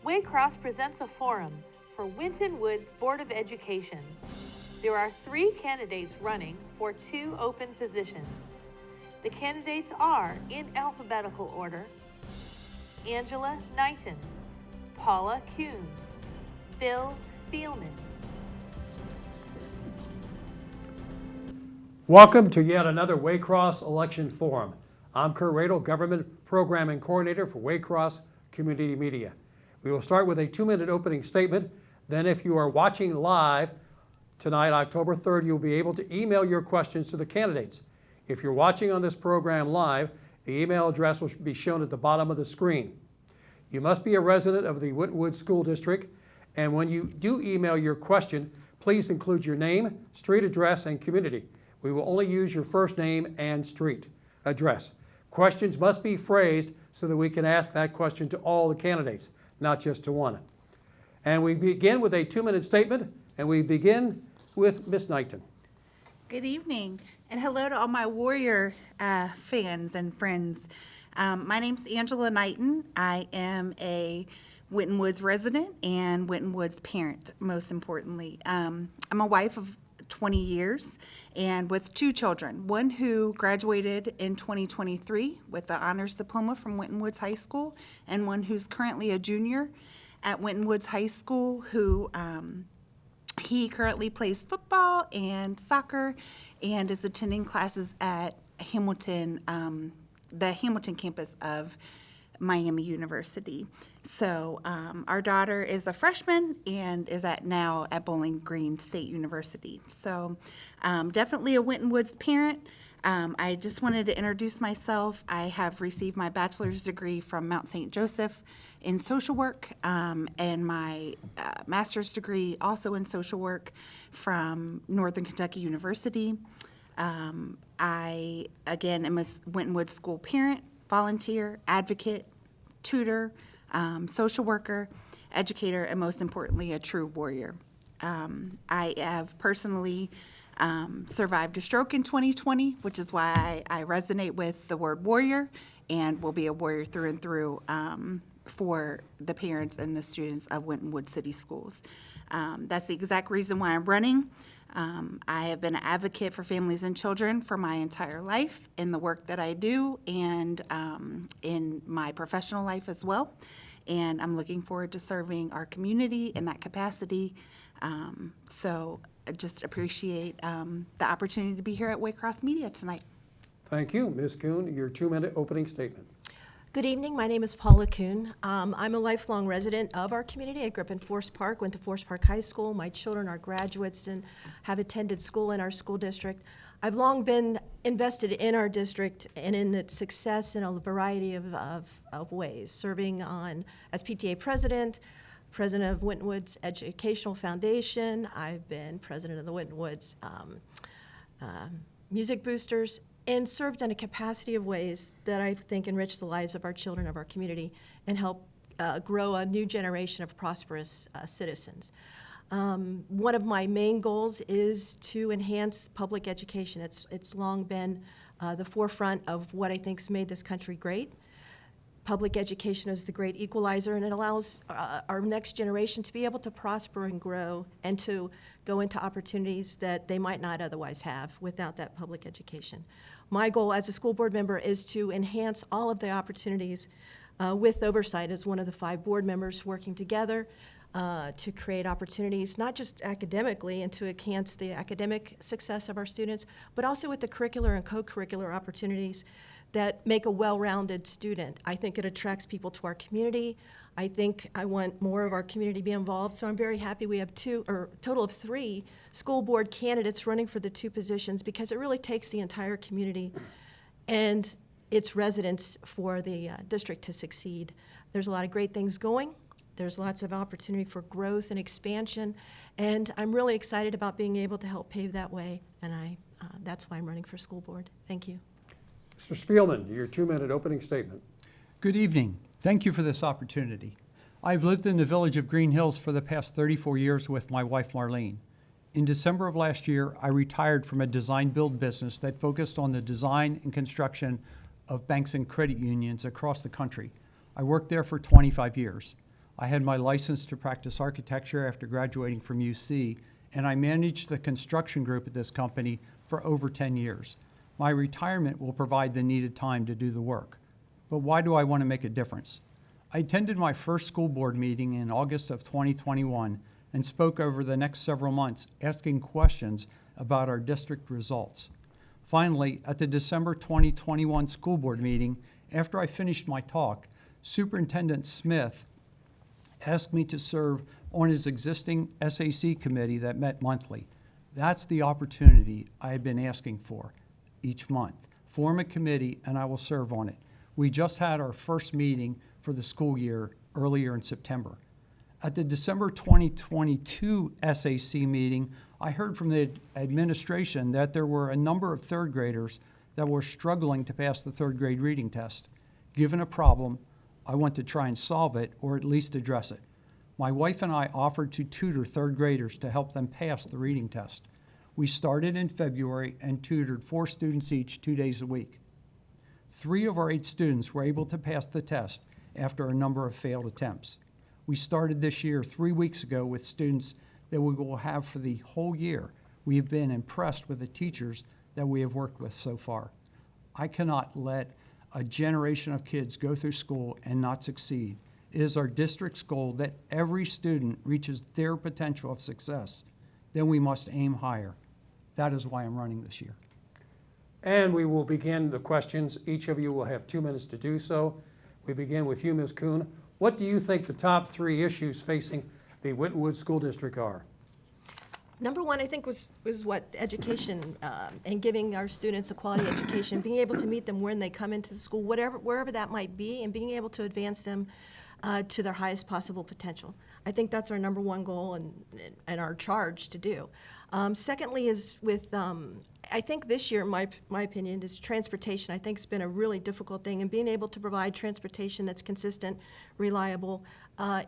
Waycross presents a forum for Winton Woods Board of Education. There are 3 candidates running for 2 open positions. The candidates are, in alphabetical order, Angela Knighton, Paula Kuhn, Bill Spielman. Welcome to yet another Waycross Election Forum. I'm Kurt Radel, Government Programming Coordinator for Waycross Community Media. We will start with a 2-minute opening statement. Then if you are watching live tonight, October 3rd, you'll be able to email your questions to the candidates. If you're watching on this program live, the email address will be shown at the bottom of the screen. You must be a resident of the Winton Woods School District, and when you do email your question, please include your name, street address, and community. We will only use your first name and street address. Questions must be phrased so that we can ask that question to all the candidates, not just to one. And we begin with a 2-minute statement, and we begin with Ms. Knighton. Good evening, and hello to all my Warrior fans and friends. My name's Angela Knighton. I am a Winton Woods resident and Winton Woods parent, most importantly. I'm a wife of 20 years and with 2 children, one who graduated in 2023 with the honors diploma from Winton Woods High School, and one who's currently a junior at Winton Woods High School, who he currently plays football and soccer and is attending classes at Hamilton, the Hamilton campus of Miami University. So our daughter is a freshman and is now at Bowling Green State University. So definitely a Winton Woods parent. I just wanted to introduce myself. I have received my bachelor's degree from Mount St. Joseph in social work, and my master's degree also in social work from Northern Kentucky University. I, again, am a Winton Woods school parent, volunteer, advocate, tutor, social worker, educator, and most importantly, a true warrior. I have personally survived a stroke in 2020, which is why I resonate with the word warrior and will be a warrior through and through for the parents and the students of Winton Woods City Schools. That's the exact reason why I'm running. I have been an advocate for families and children for my entire life in the work that I do and in my professional life as well. And I'm looking forward to serving our community in that capacity. So I just appreciate the opportunity to be here at Waycross Media tonight. Thank you. Ms. Kuhn, your 2-minute opening statement. Good evening. My name is Paula Kuhn. I'm a lifelong resident of our community. I grew up in Forest Park, went to Forest Park High School. My children are graduates and have attended school in our school district. I've long been invested in our district and in its success in a variety of ways, serving as PTA president of Winton Woods Educational Foundation. I've been president of the Winton Woods Music Boosters, and served in a capacity of ways that I think enrich the lives of our children, of our community, and help grow a new generation of prosperous citizens. One of my main goals is to enhance public education. It's long been the forefront of what I think's made this country great. Public education is the great equalizer, and it allows our next generation to be able to prosper and grow and to go into opportunities that they might not otherwise have without that public education. My goal as a school board member is to enhance all of the opportunities with oversight as one of the 5 board members working together to create opportunities, not just academically and to enhance the academic success of our students, but also with the curricular and co-curricular opportunities that make a well-rounded student. I think it attracts people to our community. I think I want more of our community to be involved, so I'm very happy we have total of 3 school board candidates running for the 2 positions, because it really takes the entire community and its residents for the district to succeed. There's a lot of great things going. There's lots of opportunity for growth and expansion, and I'm really excited about being able to help pave that way, and that's why I'm running for school board. Thank you. Mr. Spielman, your 2-minute opening statement. Good evening. Thank you for this opportunity. I've lived in the village of Green Hills for the past 34 years with my wife, Marlene. In December of last year, I retired from a design-build business that focused on the design and construction of banks and credit unions across the country. I worked there for 25 years. I had my license to practice architecture after graduating from UC, and I managed the construction group at this company for over 10 years. My retirement will provide the needed time to do the work. But why do I want to make a difference? I attended my first school board meeting in August of 2021 and spoke over the next several months asking questions about our district results. Finally, at the December 2021 school board meeting, after I finished my talk, Superintendent Smith asked me to serve on his existing SAC committee that met monthly. That's the opportunity I had been asking for each month. Form a committee and I will serve on it. We just had our first meeting for the school year earlier in September. At the December 2022 SAC meeting, I heard from the administration that there were a number of third graders that were struggling to pass the third grade reading test. Given a problem, I want to try and solve it or at least address it. My wife and I offered to tutor third graders to help them pass the reading test. We started in February and tutored 4 students each 2 days a week. 3 of our 8 students were able to pass the test after a number of failed attempts. We started this year 3 weeks ago with students that we will have for the whole year. We have been impressed with the teachers that we have worked with so far. I cannot let a generation of kids go through school and not succeed. It is our district's goal that every student reaches their potential of success. Then we must aim higher. That is why I'm running this year. And we will begin the questions. Each of you will have 2 minutes to do so. We begin with you, Ms. Kuhn. What do you think the top 3 issues facing the Winton Woods School District are? Number one, I think, was what education and giving our students a quality education, being able to meet them when they come into the school, wherever that might be, and being able to advance them to their highest possible potential. I think that's our number one goal and our charge to do. Secondly is with, I think this year, my opinion, is transportation. I think it's been a really difficult thing, and being able to provide transportation that's consistent, reliable,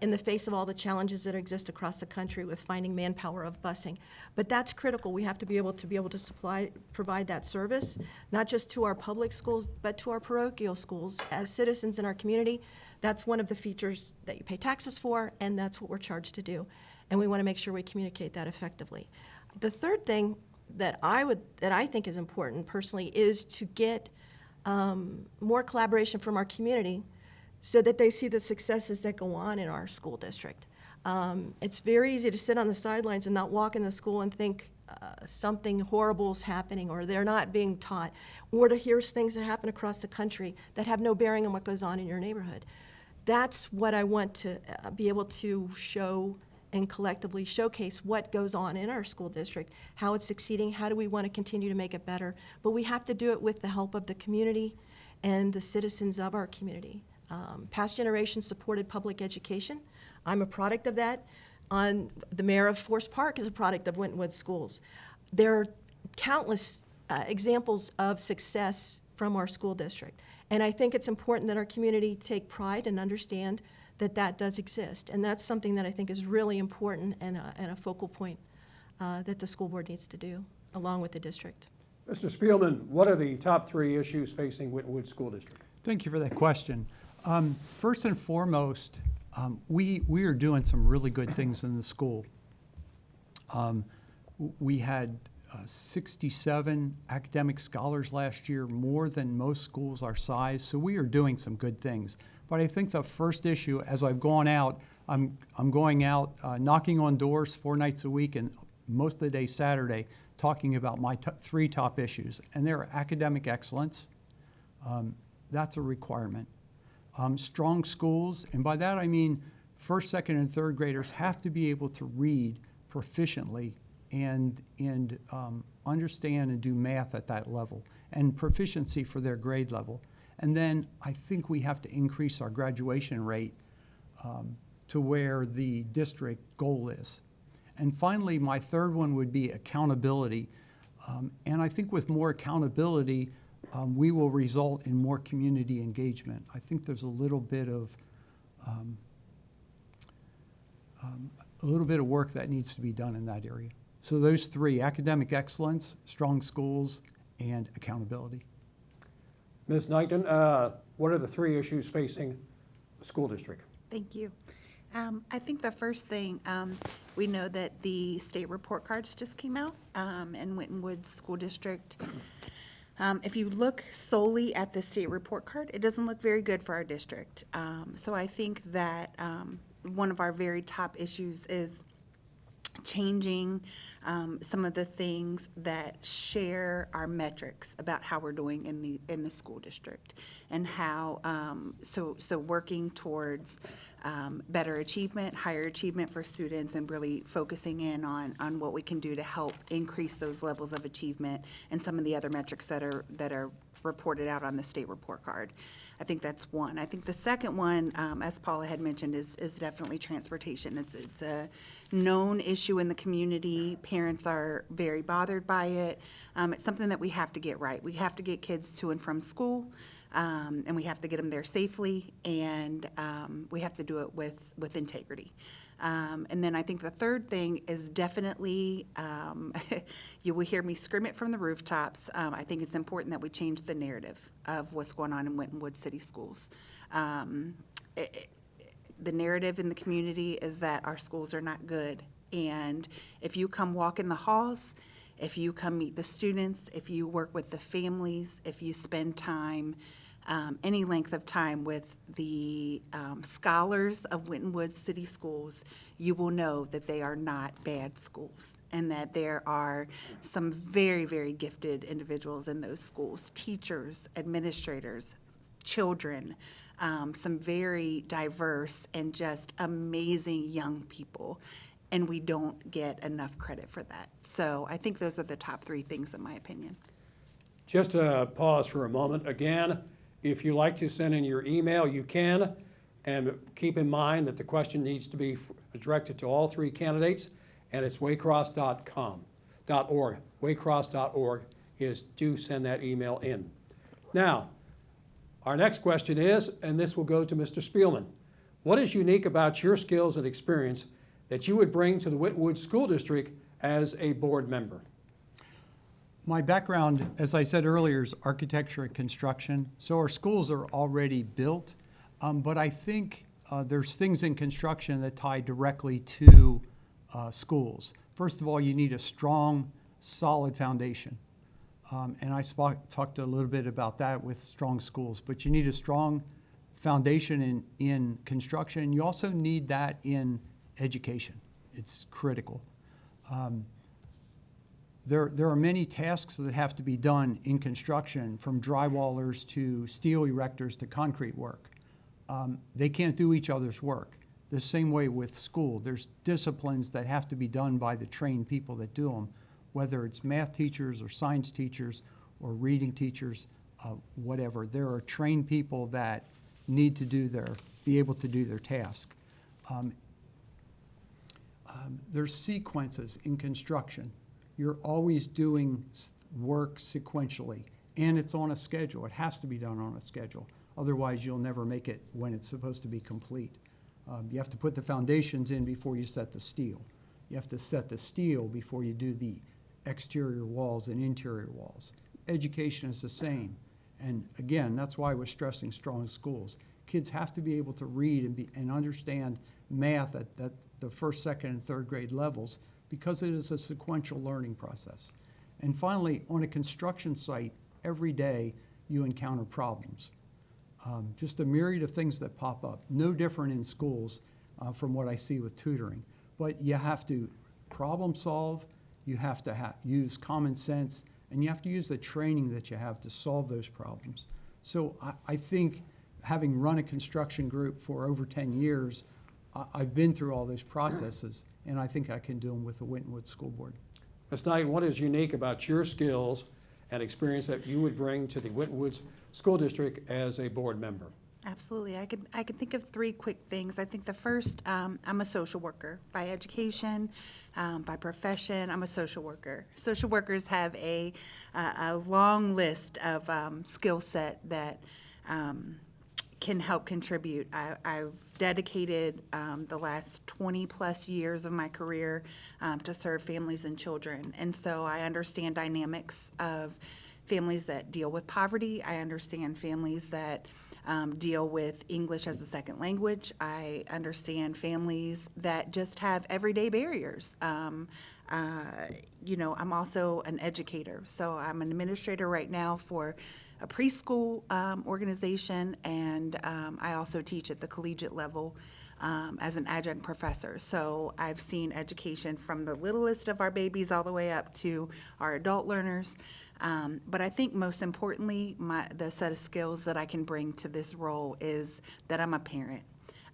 in the face of all the challenges that exist across the country with finding manpower of busing. But that's critical. We have to be able to provide that service, not just to our public schools, but to our parochial schools. As citizens in our community, that's one of the features that you pay taxes for, and that's what we're charged to do. And we want to make sure we communicate that effectively. The third thing that I think is important personally is to get more collaboration from our community so that they see the successes that go on in our school district. It's very easy to sit on the sidelines and not walk in the school and think something horrible is happening or they're not being taught, or to hear things that happen across the country that have no bearing on what goes on in your neighborhood. That's what I want to be able to show and collectively showcase what goes on in our school district, how it's succeeding, how do we want to continue to make it better. But we have to do it with the help of the community and the citizens of our community. Past generations supported public education. I'm a product of that. The mayor of Forest Park is a product of Winton Woods Schools. There are countless examples of success from our school district. And I think it's important that our community take pride and understand that that does exist. And that's something that I think is really important and a focal point that the school board needs to do, along with the district. Mr. Spielman, what are the top 3 issues facing Winton Woods School District? Thank you for that question. First and foremost, we are doing some really good things in the school. We had 67 academic scholars last year, more than most schools our size, so we are doing some good things. But I think the first issue, as I've gone out, I'm going out knocking on doors 4 nights a week and most of the day Saturday, talking about my 3 top issues. And they're academic excellence, that's a requirement. Strong schools, and by that I mean first, second, and third graders have to be able to read proficiently and understand and do math at that level, and proficiency for their grade level. And then I think we have to increase our graduation rate to where the district goal is. And finally, my third one would be accountability. And I think with more accountability, we will result in more community engagement. I think there's a little bit of work that needs to be done in that area. So those 3, academic excellence, strong schools, and accountability. Ms. Knighton, what are the 3 issues facing the school district? Thank you. I think the first thing, we know that the state report cards just came out in Winton Woods School District. If you look solely at the state report card, it doesn't look very good for our district. So I think that one of our very top issues is changing some of the things that share our metrics about how we're doing in the school district, and how so working towards better achievement, higher achievement for students, and really focusing in on what we can do to help increase those levels of achievement and some of the other metrics that are reported out on the state report card. I think that's one. I think the second one, as Paula had mentioned, is definitely transportation. It's a known issue in the community. Parents are very bothered by it. It's something that we have to get right. We have to get kids to and from school, and we have to get them there safely, and we have to do it with integrity. And then I think the third thing is definitely, you will hear me scream it from the rooftops. I think it's important that we change the narrative of what's going on in Winton Woods City Schools. The narrative in the community is that our schools are not good. And if you come walk in the halls, if you come meet the students, if you work with the families, if you spend time, any length of time with the scholars of Winton Woods City Schools, you will know that they are not bad schools, and that there are some very, very gifted individuals in those schools, teachers, administrators, children, some very diverse and just amazing young people, and we don't get enough credit for that. So I think those are the top three things in my opinion. Just to pause for a moment. Again, if you like to send in your email, you can. And keep in mind that the question needs to be directed to all three candidates, and it's waycross.org. Waycross.org is do send that email in. Now, our next question is, and this will go to Mr. Spielman. What is unique about your skills and experience that you would bring to the Winton Woods School District as a board member? My background, as I said earlier, is architecture and construction. So our schools are already built, but I think there's things in construction that tie directly to schools. First of all, you need a strong, solid foundation. And I talked a little bit about that with strong schools, but you need a strong foundation in construction. You also need that in education. It's critical. There are many tasks that have to be done in construction, from drywallers to steel erectors to concrete work. They can't do each other's work. The same way with school. There's disciplines that have to be done by the trained people that do them, whether it's math teachers or science teachers or reading teachers, whatever. There are trained people that need to be able to do their task. There's sequences in construction. You're always doing work sequentially, and it's on a schedule. It has to be done on a schedule. Otherwise, you'll never make it when it's supposed to be complete. You have to put the foundations in before you set the steel. You have to set the steel before you do the exterior walls and interior walls. Education is the same. And again, that's why we're stressing strong schools. Kids have to be able to read and understand math at the first, second, and third grade levels, because it is a sequential learning process. And finally, on a construction site, every day you encounter problems. Just a myriad of things that pop up. No different in schools from what I see with tutoring. But you have to problem solve, you have to use common sense, and you have to use the training that you have to solve those problems. So I think, having run a construction group for over 10 years, I've been through all those processes, and I think I can do them with the Winton Woods School Board. Ms. Knight, what is unique about your skills and experience that you would bring to the Winton Woods School District as a board member? Absolutely. I could think of three quick things. I think the first, I'm a social worker by education, by profession. I'm a social worker. Social workers have a long list of skill set that can help contribute. I've dedicated the last 20 plus years of my career to serve families and children. And so I understand dynamics of families that deal with poverty. I understand families that deal with English as a second language. I understand families that just have everyday barriers. I'm also an educator, so I'm an administrator right now for a preschool organization, and I also teach at the collegiate level as an adjunct professor. So I've seen education from the littlest of our babies all the way up to our adult learners. But I think most importantly, the set of skills that I can bring to this role is that I'm a parent.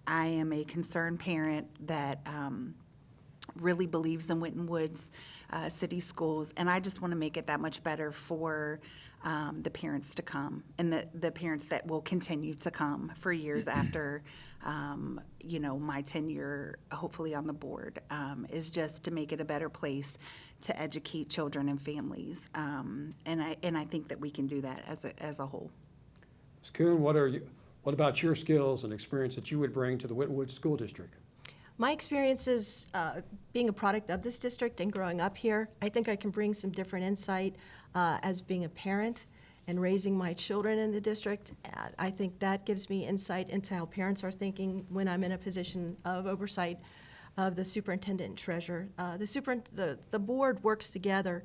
I am a concerned parent that really believes in Winton Woods City Schools, and I just want to make it that much better for the parents to come, and the parents that will continue to come for years after, my tenure, hopefully on the board, is just to make it a better place to educate children and families, and I think that we can do that as a whole. Ms. Kuhn, what about your skills and experience that you would bring to the Winton Woods School District? My experiences being a product of this district and growing up here, I think I can bring some different insight as being a parent and raising my children in the district. I think that gives me insight into how parents are thinking when I'm in a position of oversight of the superintendent and treasurer. The board works together,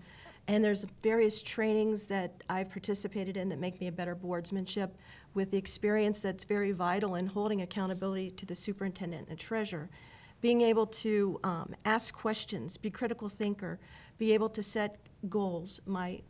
and there's various trainings that I've participated in that make me a better boardsmanship with the experience that's very vital in holding accountability to the superintendent and treasurer. Being able to ask questions, be critical thinker, be able to set goals. My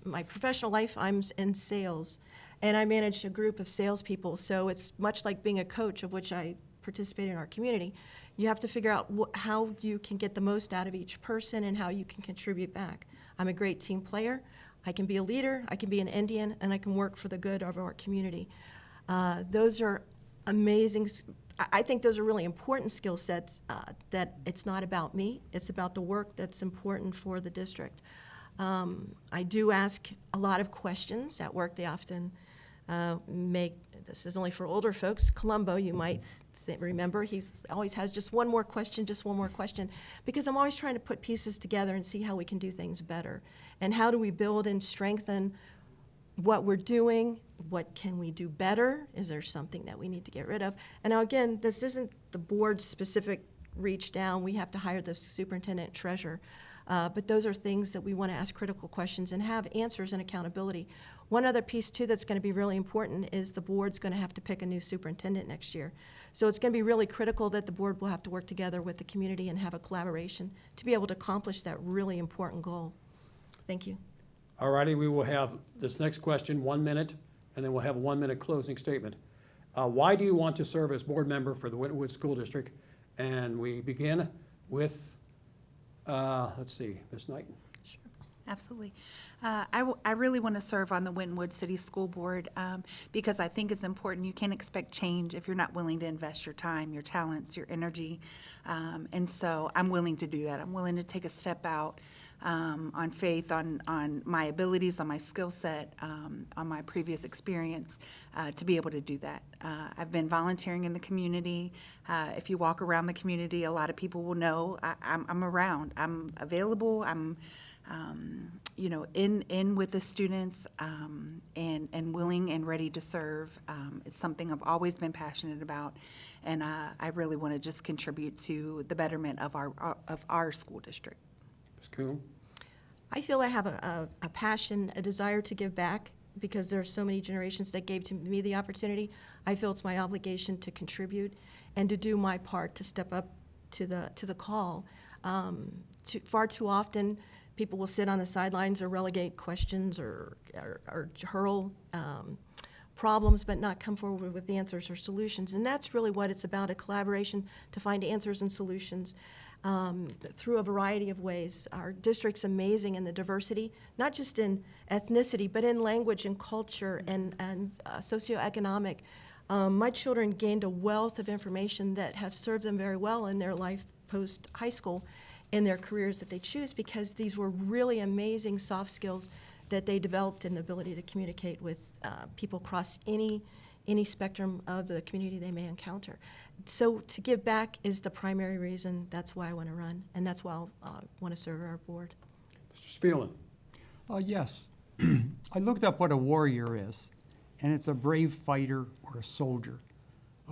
professional life, I'm in sales, and I manage a group of salespeople, so it's much like being a coach, of which I participate in our community. You have to figure out how you can get the most out of each person and how you can contribute back. I'm a great team player. I can be a leader, I can be an Indian, and I can work for the good of our community. Those are amazing. I think those are really important skill sets, that it's not about me, it's about the work that's important for the district. I do ask a lot of questions at work. They often this is only for older folks, Columbo, you might remember, he always has just one more question, because I'm always trying to put pieces together and see how we can do things better. And how do we build and strengthen what we're doing? What can we do better? Is there something that we need to get rid of? And now again, this isn't the board's specific reach down. We have to hire the superintendent treasurer. But those are things that we want to ask critical questions and have answers and accountability. One other piece too that's going to be really important is the board's going to have to pick a new superintendent next year. So it's going to be really critical that the board will have to work together with the community and have a collaboration to be able to accomplish that really important goal. Thank you. All righty, we will have this next question, 1 minute, and then we'll have a 1 minute closing statement. Why do you want to serve as board member for the Winton Woods School District? And we begin with, let's see, Ms. Knighton. Sure, absolutely. I really want to serve on the Winton Woods City School Board because I think it's important. You can't expect change if you're not willing to invest your time, your talents, your energy. And so I'm willing to do that. I'm willing to take a step out on faith, on my abilities, on my skill set, on my previous experience to be able to do that. I've been volunteering in the community. If you walk around the community, a lot of people will know I'm around. I'm available. I'm in with the students and willing and ready to serve. It's something I've always been passionate about, and I really want to just contribute to the betterment of our school district. Ms. Kuhn? I feel I have a passion, a desire to give back because there are so many generations that gave to me the opportunity. I feel it's my obligation to contribute and to do my part to step up to the call. Far too often, people will sit on the sidelines or relegate questions or hurl problems but not come forward with answers or solutions. And that's really what it's about, a collaboration to find answers and solutions through a variety of ways. Our district's amazing in the diversity, not just in ethnicity, but in language and culture and socioeconomic. My children gained a wealth of information that have served them very well in their life post-high school, in their careers that they choose, because these were really amazing soft skills that they developed and the ability to communicate with people across any spectrum of the community they may encounter. So to give back is the primary reason. That's why I want to run, and that's why I want to serve our board. Mr. Spielman? Yes. I looked up what a warrior is, and it's a brave fighter or a soldier.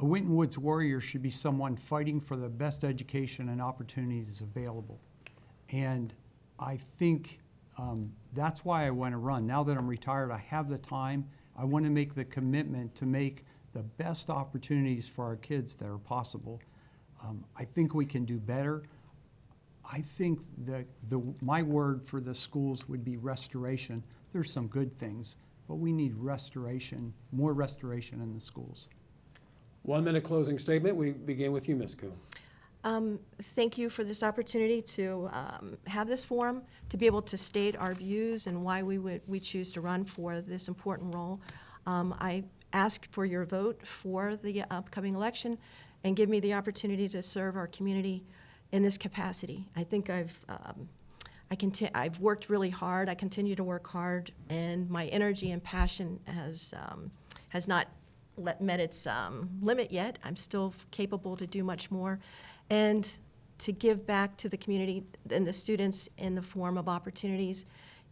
A Winton Woods warrior should be someone fighting for the best education and opportunities available. And I think that's why I want to run. Now that I'm retired, I have the time. I want to make the commitment to make the best opportunities for our kids that are possible. I think we can do better. I think that my word for the schools would be restoration. There's some good things, but we need restoration, more restoration in the schools. 1 minute closing statement. We begin with you, Ms. Kuhn. Thank you for this opportunity to have this forum, to be able to state our views and why we choose to run for this important role. I ask for your vote for the upcoming election and give me the opportunity to serve our community in this capacity. I think I've worked really hard. I continue to work hard, and my energy and passion has not met its limit yet. I'm still capable to do much more, and to give back to the community and the students in the form of opportunities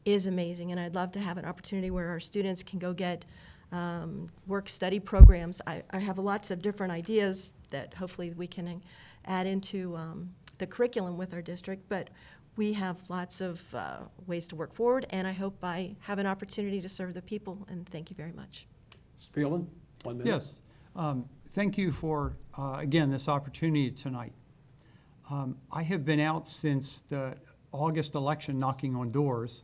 is amazing. And I'd love to have an opportunity where our students can go get work-study programs. I have lots of different ideas that hopefully we can add into the curriculum with our district, but we have lots of ways to work forward, and I hope I have an opportunity to serve the people, and thank you very much. Spielman, 1 minute. Yes. Thank you for, again, this opportunity tonight. I have been out since the August election knocking on doors,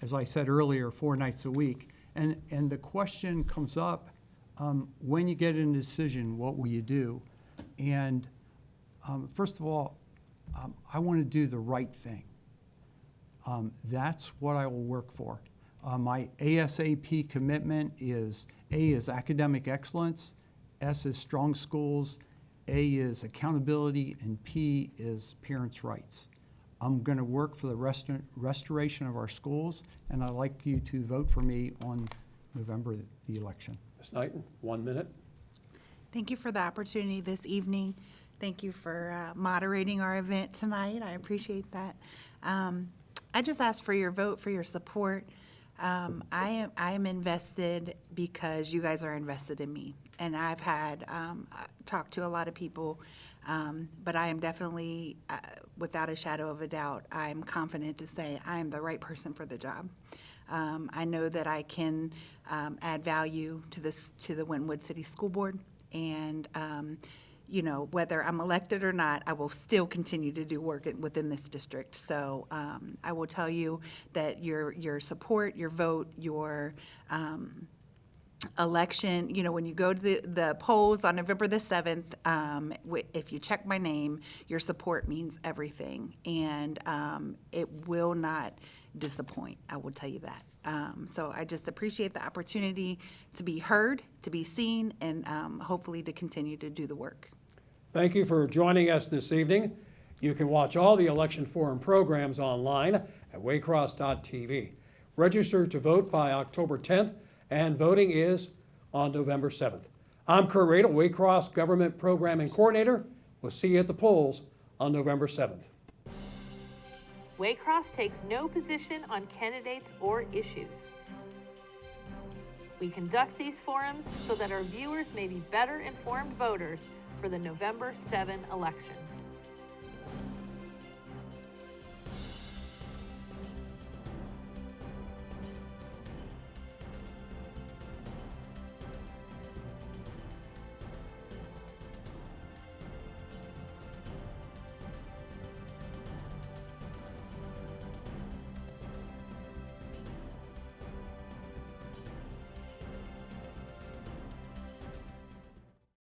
as I said earlier, 4 nights a week. And the question comes up, when you get a decision, what will you do? And first of all, I want to do the right thing. That's what I will work for. My ASAP commitment is A is academic excellence, S is strong schools, A is accountability, and P is parents' rights. I'm going to work for the restoration of our schools, and I'd like you to vote for me on November, the election. Ms. Knighton, 1 minute. Thank you for the opportunity this evening. Thank you for moderating our event tonight. I appreciate that. I just ask for your vote, for your support. I am invested because you guys are invested in me. And I've had talked to a lot of people, but I am definitely, without a shadow of a doubt, I'm confident to say I am the right person for the job. I know that I can add value to the Winton Woods City School Board, and you know, whether I'm elected or not, I will still continue to do work within this district. So I will tell you that your support, your vote, your election, you know, when you go to the polls on November the 7th, if you check my name, your support means everything, and it will not disappoint, I will tell you that. So I just appreciate the opportunity to be heard, to be seen, and hopefully to continue to do the work. Thank you for joining us this evening. You can watch all the Election Forum programs online at waycross.tv. Register to vote by October 10th, and voting is on November 7th. I'm Kurt Radel, Waycross Government Programming Coordinator. We'll see you at the polls on November 7th. Waycross takes no position on candidates or issues. We conduct these forums so that our viewers may be better informed voters for the November 7 election.